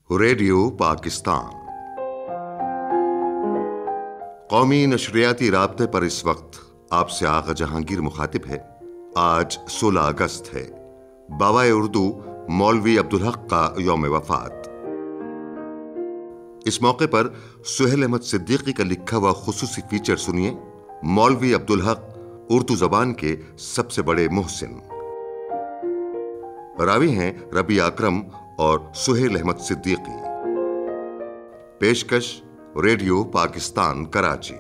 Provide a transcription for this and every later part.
Radio Pakistan قومی نشریاتی رابطے پر اس وقت آپ سے آغا جہانگیر مخاطب ہے۔ آج 16 اگست ہے، بابائے اردو مولوی عبدالحق کا یوم وفات۔ اس موقع پر سہیل احمد صدیقی کا لکھا ہوا خصوصی فیچر سنیے، مولوی عبدالحق اردو زبان کے سب سے بڑے محسن۔ راوی ہیں ربیع اکرم اور سہیل احمد صدیقی۔ پیشکش ریڈیو پاکستان کراچی۔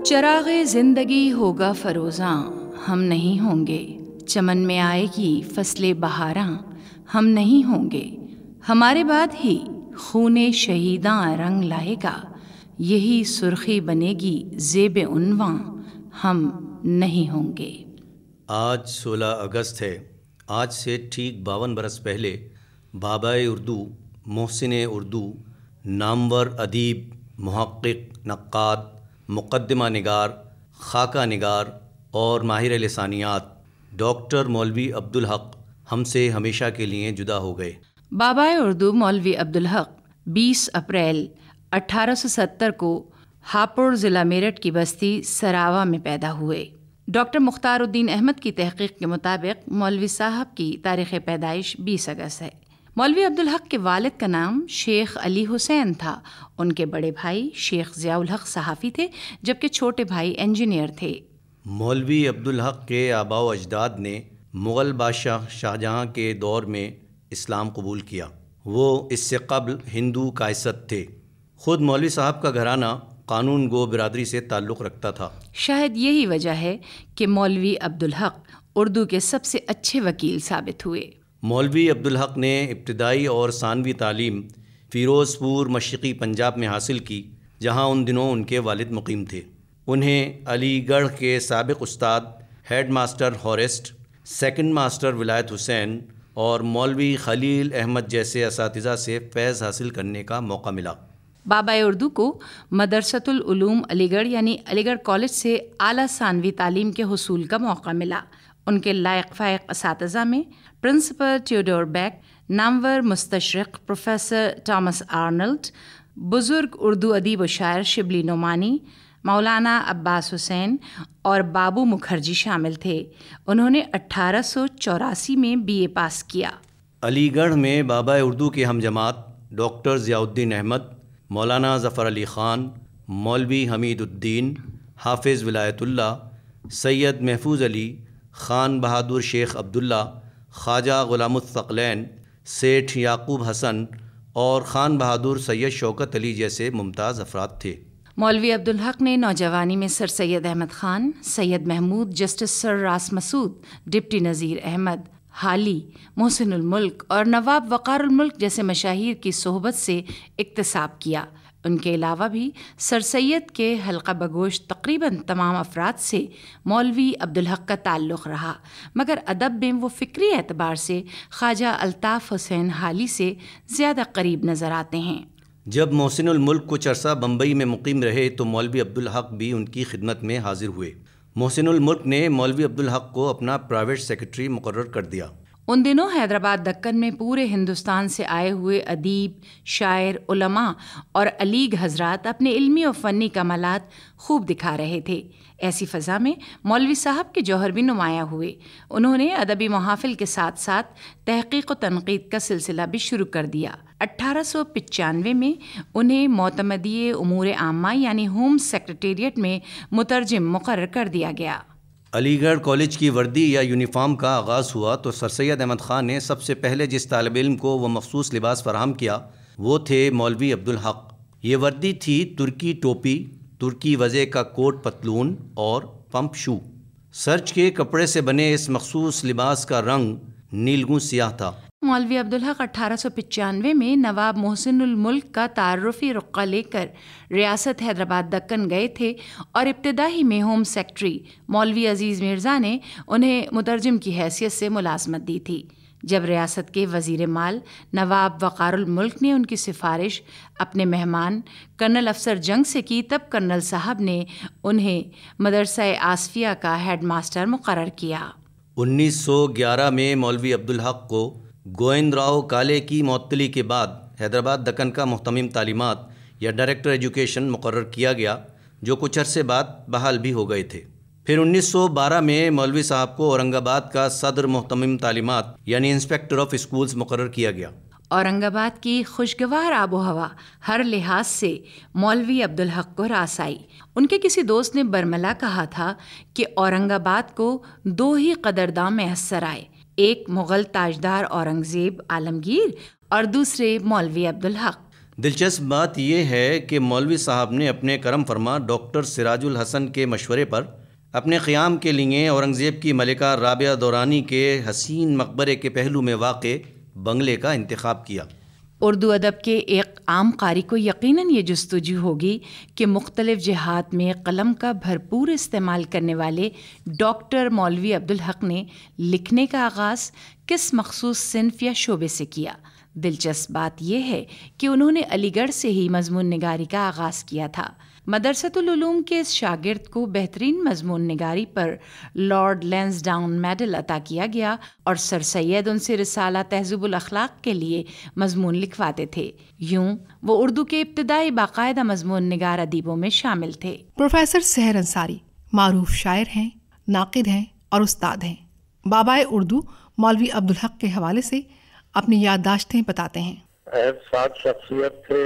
چراغ زندگی ہوگا فروزاں، ہم نہیں ہوں گے، چمن میں آئے گی فصل بہاراں، ہم نہیں ہوں گے، ہمارے بعد ہی خون شہیداں رنگ لائے گا، یہی سرخی بنے گی زیب عنواں، ہم نہیں ہوں گے۔ آج 16 اگست ہے۔ آج سے ٹھیک 52 برس پہلے بابائے اردو، محسن اردو، نامور ادیب، محقق، نقاد، مقدمہ نگار، خاکہ نگار اور ماہر لسانیات ڈاکٹر مولوی عبدالحق ہم سے ہمیشہ کے لیے جدا ہو گئے۔ بابائے اردو مولوی عبدالحق 20 اپریل 1870 کو ہاپوڑ ضلع میرٹھ کی بستی سراوا میں پیدا ہوئے۔ ڈاکٹر مختار الدین احمد کی تحقیق کے مطابق مولوی صاحب کی تاریخ پیدائش 20 اگست ہے۔ مولوی عبدالحق کے والد کا نام شیخ علی حسین تھا۔ ان کے بڑے بھائی شیخ ضیاء الحق صحافی تھے، جبکہ چھوٹے بھائی انجینئر تھے۔ مولوی عبدالحق کے آباء و اجداد نے مغل بادشاہ شاہجہاں کے دور میں اسلام قبول کیا۔ وہ اس سے قبل ہندو کائست تھے۔ خود مولوی صاحب کا گھرانہ قانون گو برادری سے تعلق رکھتا تھا۔ شاید یہی وجہ ہے کہ مولوی عبدالحق اردو کے سب سے اچھے وکیل ثابت ہوئے۔ مولوی عبدالحق نے ابتدائی اور ثانوی تعلیم فیروز پور مشرقی پنجاب میں حاصل کی، جہاں ان دنوں ان کے والد مقیم تھے۔ انہیں علی گڑھ کے سابق استاد ہیڈ ماسٹر ہارسٹ، سیکنڈ ماسٹر ولایت حسین اور مولوی خلیل احمد جیسے اساتذہ سے فیض حاصل کرنے کا موقع ملا۔ بابائے اردو کو مدرسۃ العلوم علی گڑھ یعنی علی گڑھ کالج سے اعلیٰ ثانوی تعلیم کے حصول کا موقع ملا۔ ان کے لائق فائق اساتذہ میں پرنسپل تھیوڈور بیک، نامور مستشرق پروفیسر تامس آرنلڈ، بزرگ اردو ادیب و شاعر شبلی نعمانی، مولانا عباس حسین اور بابو مکھرجی شامل تھے۔ انہوں نے 1884 میں BA پاس کیا۔ علی گڑھ میں بابائے اردو کے ہم جماعت ڈاکٹر ضیاء الدین احمد، مولانا ظفر علی خان، مولوی حمید الدین، حافظ ولایت اللہ، سید محفوظ علی، خان بہادر شیخ عبداللہ، خواجہ غلام الثقلین، سیٹھ یعقوب حسن اور خان بہادر سید شوکت علی جیسے ممتاز افراد تھے۔ مولوی عبدالحق نے نوجوانی میں سر سید احمد خان، سید محمود، جسٹس سر راس مسعود، ڈپٹی نذیر احمد، حالی، محسن الملک اور نواب وقار الملک جیسے مشاہیر کی صحبت سے اکتساب کیا۔ ان کے علاوہ بھی سر سید کے حلقہ بگوش تقریباً تمام افراد سے مولوی عبدالحق کا تعلق رہا، مگر ادب میں وہ فکری اعتبار سے خواجہ الطاف حسین حالی سے زیادہ قریب نظر آتے ہیں۔ جب محسن الملک کچھ عرصہ بمبئی میں مقیم رہے تو مولوی عبدالحق بھی ان کی خدمت میں حاضر ہوئے۔ محسن الملک نے مولوی عبدالحق کو اپنا پرائیویٹ سیکرٹری مقرر کر دیا۔ ان دنوں حیدرآباد دکن میں پورے ہندوستان سے آئے ہوئے ادیب، شاعر، علماء اور علیگ حضرات اپنے علمی و فنی کمالات خوب دکھا رہے تھے۔ ایسی فضا میں مولوی صاحب کے جوہر بھی نمایاں ہوئے۔ انہوں نے ادبی محافل کے ساتھ ساتھ تحقیق و تنقید کا سلسلہ بھی شروع کر دیا۔ 1895 میں انہیں معتمدی امور عامہ یعنی ہوم سیکرٹیریٹ میں مترجم مقرر کر دیا گیا۔ علی گڑھ کالج کی وردی یا یونیفارم کا آغاز ہوا تو سر سید احمد خان نے سب سے پہلے جس طالب علم کو وہ مخصوص لباس فراہم کیا وہ تھے مولوی عبدالحق۔ یہ وردی تھی ترکی ٹوپی، ترکی وضع کا کوٹ پتلون اور پمپ شو۔ سرچ کے کپڑے سے بنے اس مخصوص لباس کا رنگ نیلگوں سیاہ تھا۔ مولوی عبدالحق 1895 میں نواب محسن الملک کا تعارفی رقعہ لے کر ریاست حیدرآباد دکن گئے تھے اور ابتدائی میں ہوم سیکرٹری مولوی عزیز مرزا نے انہیں مترجم کی حیثیت سے ملازمت دی تھی۔ جب ریاست کے وزیر مال نواب وقار الملک نے ان کی سفارش اپنے مہمان کرنل افسر جنگ سے کی، تب کرنل صاحب نے انہیں مدرسہ آصفیہ کا ہیڈ ماسٹر مقرر کیا۔ 1911 میں مولوی عبدالحق کو گووند راؤ کالے کی معطلی کے بعد حیدرآباد دکن کا محتمم تعلیمات یا ڈائریکٹر ایجوکیشن مقرر کیا گیا، جو کچھ عرصے بعد بحال بھی ہو گئے تھے۔ پھر 1912 میں مولوی صاحب کو اورنگ آباد کا صدر محتمم تعلیمات یعنی انسپیکٹر آف اسکولز مقرر کیا گیا۔ اورنگ آباد کی خوشگوار آب و ہوا ہر لحاظ سے مولوی عبدالحق کو راس آئی۔ ان کے کسی دوست نے برملا کہا تھا کہ اورنگ آباد کو دو ہی قدرداں میسر آئے، ایک مغل تاجدار اورنگزیب عالمگیر اور دوسرے مولوی عبدالحق۔ دلچسپ بات یہ ہے کہ مولوی صاحب نے اپنے کرم فرما ڈاکٹر سراج الحسن کے مشورے پر اپنے قیام کے لیے اورنگزیب کی ملکہ رابعہ دورانی کے حسین مقبرے کے پہلو میں واقع بنگلے کا انتخاب کیا۔ اردو ادب کے ایک عام قاری کو یقیناً یہ جستجو ہوگی کہ مختلف جہات میں قلم کا بھرپور استعمال کرنے والے ڈاکٹر مولوی عبدالحق نے لکھنے کا آغاز کس مخصوص صنف یا شعبے سے کیا۔ دلچسپ بات یہ ہے کہ انہوں نے علی گڑھ سے ہی مضمون نگاری کا آغاز کیا تھا۔ مدرسۃ العلوم کے اس شاگرد کو بہترین مضمون نگاری پر لارڈ لینسڈاؤن میڈل عطا کیا گیا اور سر سید ان سے رسالہ تہذیب الاخلاق کے لیے مضمون لکھواتے تھے۔ یوں وہ اردو کے ابتدائی باقاعدہ مضمون نگار ادیبوں میں شامل تھے۔ پروفیسر سحر انصاری معروف شاعر ہیں، ناقد ہیں اور استاد ہیں۔ بابائے اردو مولوی عبدالحق کے حوالے سے اپنی یادداشتیں بتاتے ہیں۔ سات شخصیت تھے،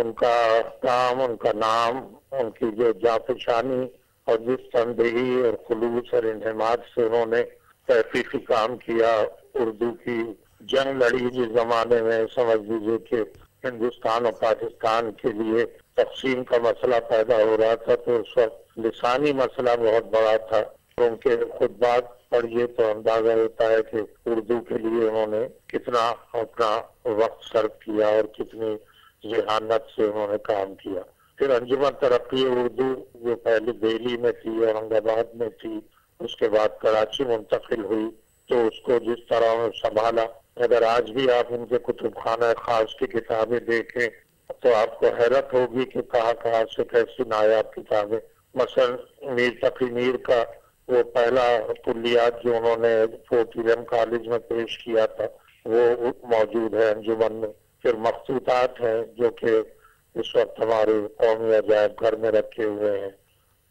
ان کا کام، ان کا نام، ان کی جو جانفشانی اور جس تندہی اور خلوص اور انہمات سے انہوں نے تحقیقی کام کیا، اردو کی جنگ لڑی جس زمانے میں سمجھ لیجیے کہ ہندوستان اور پاکستان کے لیے تقسیم کا مسئلہ پیدا ہو رہا تھا، تو اس وقت لسانی مسئلہ بہت بڑا تھا۔ ان کے خطبات پڑھیے تو اندازہ ہوتا ہے کہ اردو کے لیے انہوں نے کتنا اپنا وقت صرف کیا اور کتنی ذہانت سے انہوں نے کام کیا۔ پھر انجمن ترقی اردو جو پہلے دہلی میں تھی، اورنگ آباد میں تھی، اس کے بعد کراچی منتقل ہوئی، تو اس کو جس طرح انہوں نے سنبھالا، اگر آج بھی آپ ان کے کتب خانہ خاص کی کتابیں دیکھیں تو آپ کو حیرت ہوگی کہ کہاں سے کیسی نایاب کتابیں، مثلا میر تقی میر کا وہ پہلا کلیات جو انہوں نے فورٹ ولیم کالج میں پیش کیا تھا وہ موجود ہے انجمن میں۔ پھر مخطوطات ہیں جو کہ اس وقت ہمارے قومی عجائب گھر میں رکھے ہوئے ہیں۔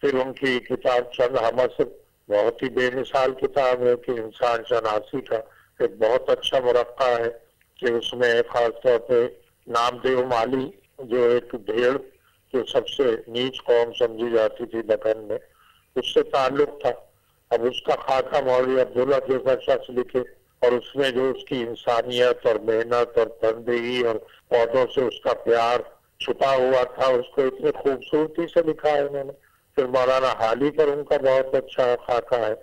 پھر ان کی کتاب چند حماسب بہت ہی بے مثال کتاب ہے کہ انسان شناسی کا ایک بہت اچھا مرقع ہے، کہ اس میں خاص طور پہ نامدیو مالی جو ایک بھیڑ جو سب سے نیچ قوم سمجھی جاتی تھی دکن میں، اس سے تعلق تھا۔ اب اس کا خاکہ مولوی عبداللہ جیسا شخص لکھے اور اس میں جو اس کی انسانیت اور محنت اور تندہی اور پودوں سے اس کا پیار چھپا ہوا تھا، اس کو اتنی خوبصورتی سے لکھا ہے انہوں نے۔ پھر مولانا حالی پر ان کا بہت اچھا خاکہ ہے۔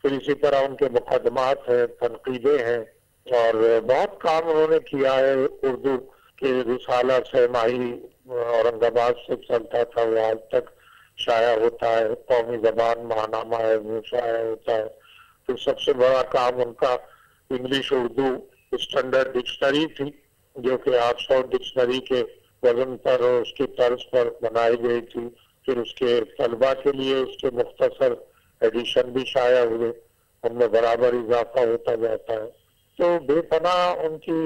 پھر اسی طرح ان کے مقدمات ہیں، تنقیدیں ہیں، اور بہت کام انہوں نے کیا ہے۔ اردو کے رسالہ سہماہی اورنگ آباد سے چلتا تھا، وہ آج تک شائع ہوتا ہے۔ قومی زبان ماہنامہ ہے، وہ شائع ہوتا ہے۔ پھر سب سے بڑا کام ان کا انگلش اردو اسٹینڈرڈ ڈکشنری تھی، جو کہ آکسفورڈ ڈکشنری کے وزن پر اور اس کی طرز پر بنائی گئی تھی۔ پھر اس کے طلبہ کے لیے اس کے مختصر ایڈیشن بھی شائع ہوئے، ان میں برابر اضافہ ہوتا جاتا ہے۔ تو بے پناہ ان کی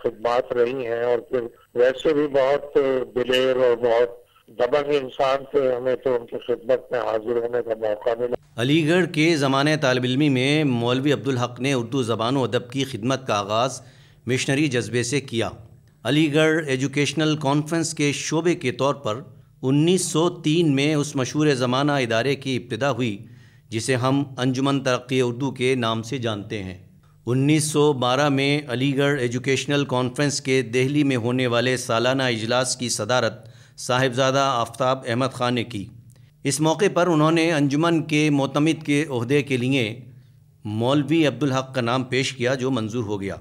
خدمات رہی ہیں، اور پھر ویسے بھی بہت دلیر اور بہت دبنگ انسان تھے، ہمیں تو ان کی خدمت میں حاضر ہونے کا موقع ملا۔ علی گڑھ کے زمانۂ طالب علمی میں مولوی عبدالحق نے اردو زبان و ادب کی خدمت کا آغاز مشنری جذبے سے کیا۔ علی گڑھ ایجوکیشنل کانفرنس کے شعبے کے طور پر 1903 میں اس مشہور زمانہ ادارے کی ابتدا ہوئی جسے ہم انجمن ترقی اردو کے نام سے جانتے ہیں۔ 1912 میں علی گڑھ ایجوکیشنل کانفرنس کے دہلی میں ہونے والے سالانہ اجلاس کی صدارت صاحبزادہ آفتاب احمد خان نے کی۔ اس موقع پر انہوں نے انجمن کے معتمد کے عہدے کے لیے مولوی عبدالحق کا نام پیش کیا، جو منظور ہو گیا۔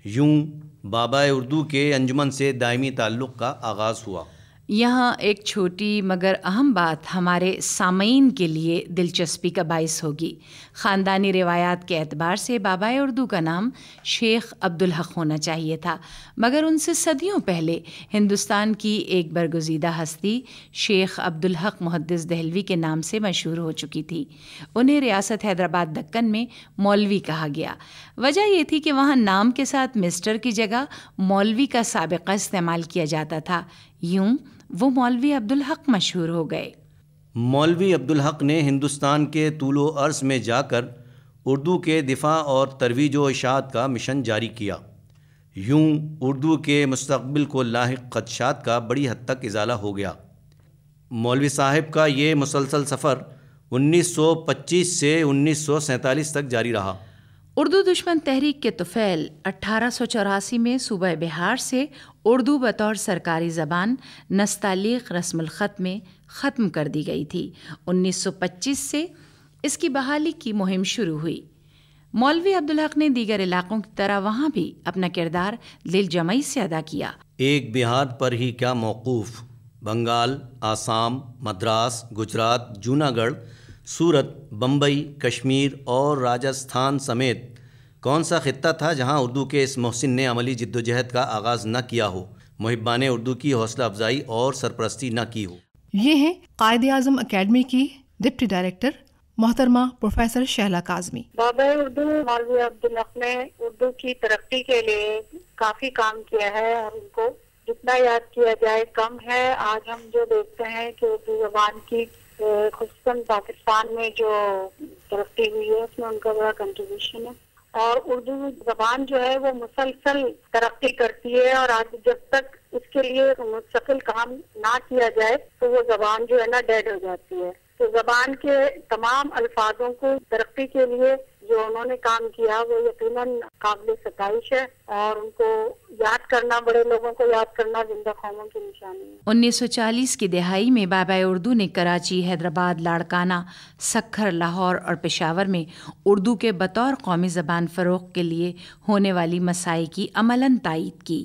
یوں بابائے اردو کے انجمن سے دائمی تعلق کا آغاز ہوا۔ یہاں ایک چھوٹی مگر اہم بات ہمارے سامعین کے لیے دلچسپی کا باعث ہوگی۔ خاندانی روایات کے اعتبار سے بابائے اردو کا نام شیخ عبدالحق ہونا چاہیے تھا، مگر ان سے صدیوں پہلے ہندوستان کی ایک برگزیدہ ہستی شیخ عبدالحق محدث دہلوی کے نام سے مشہور ہو چکی تھی۔ انہیں ریاست حیدرآباد دکن میں مولوی کہا گیا۔ وجہ یہ تھی کہ وہاں نام کے ساتھ مسٹر کی جگہ مولوی کا سابقہ استعمال کیا جاتا تھا، یوں وہ مولوی عبدالحق مشہور ہو گئے۔ مولوی عبدالحق نے ہندوستان کے طول و عرض میں جا کر اردو کے دفاع اور ترویج و اشاعت کا مشن جاری کیا۔ یوں اردو کے مستقبل کو لاحق خدشات کا بڑی حد تک ازالہ ہو گیا۔ مولوی صاحب کا یہ مسلسل سفر 1925 سے 1947 تک جاری رہا۔ اردو دشمن تحریک کے طفیل 1884 میں صوبہ بہار سے اردو بطور سرکاری زبان نستعلیق رسم الخط میں ختم کر دی گئی تھی۔ 1925 سے اس کی بحالی کی مہم شروع ہوئی۔ مولوی عبدالحق نے دیگر علاقوں کی طرح وہاں بھی اپنا کردار دل جمعی سے ادا کیا۔ ایک بہار پر ہی کیا موقوف، بنگال، آسام، مدراس، گجرات، جوناگڑھ، سورت، بمبئی، کشمیر اور راجستھان سمیت کون سا خطہ تھا جہاں اردو کے اس محسن نے عملی جدوجہد کا آغاز نہ کیا ہو، محبان اردو کی حوصلہ افزائی اور سرپرستی نہ کی ہو۔ یہ ہیں قائد اعظم اکیڈمی کی ڈپٹی ڈائریکٹر محترمہ پروفیسر شہلا کاظمی۔ بابائے اردو مولوی عبدالحق نے اردو کی ترقی کے لیے کافی کام کیا ہے اور ان کو جتنا یاد کیا جائے کم ہے۔ آج ہم جو دیکھتے ہیں کہ اردو زبان کی خصوصاً پاکستان میں جو ترقی ہوئی ہے اس میں ان کا بڑا کنٹریبیوشن ہے، اور اردو زبان جو ہے وہ مسلسل ترقی کرتی ہے، اور آج جب تک اس کے لیے مستقل کام نہ کیا جائے تو وہ زبان جو ہے نا ڈیڈ ہو جاتی ہے۔ تو زبان کے تمام الفاظوں کو ترقی کے لیے جو انہوں نے کام کیا وہ یقیناً قابل ستائش ہے، اور ان کو یاد کرنا، بڑے لوگوں کو یاد کرنا زندہ قوموں کی نشانی ہے۔ 1940 کی دہائی میں بابائے اردو نے کراچی، حیدرآباد، لاڑکانہ، سکھر، لاہور اور پشاور میں اردو کے بطور قومی زبان فروغ کے لیے ہونے والی مساعی کی عملاً تائید کی۔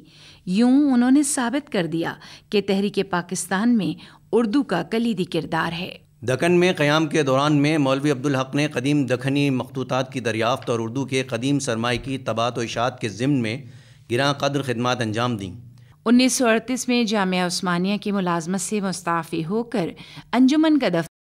یوں انہوں نے ثابت کر دیا کہ تحریک پاکستان میں اردو کا کلیدی کردار ہے۔ دکن میں قیام کے دوران میں مولوی عبدالحق نے قدیم دکنی مخطوطات کی دریافت اور اردو کے قدیم سرمائے کی طباعت و اشاعت کے ضمن میں گراں قدر خدمات انجام دیں۔ 1938 میں جامعہ عثمانیہ کی ملازمت سے مستعفی ہو کر انجمن کا دفتر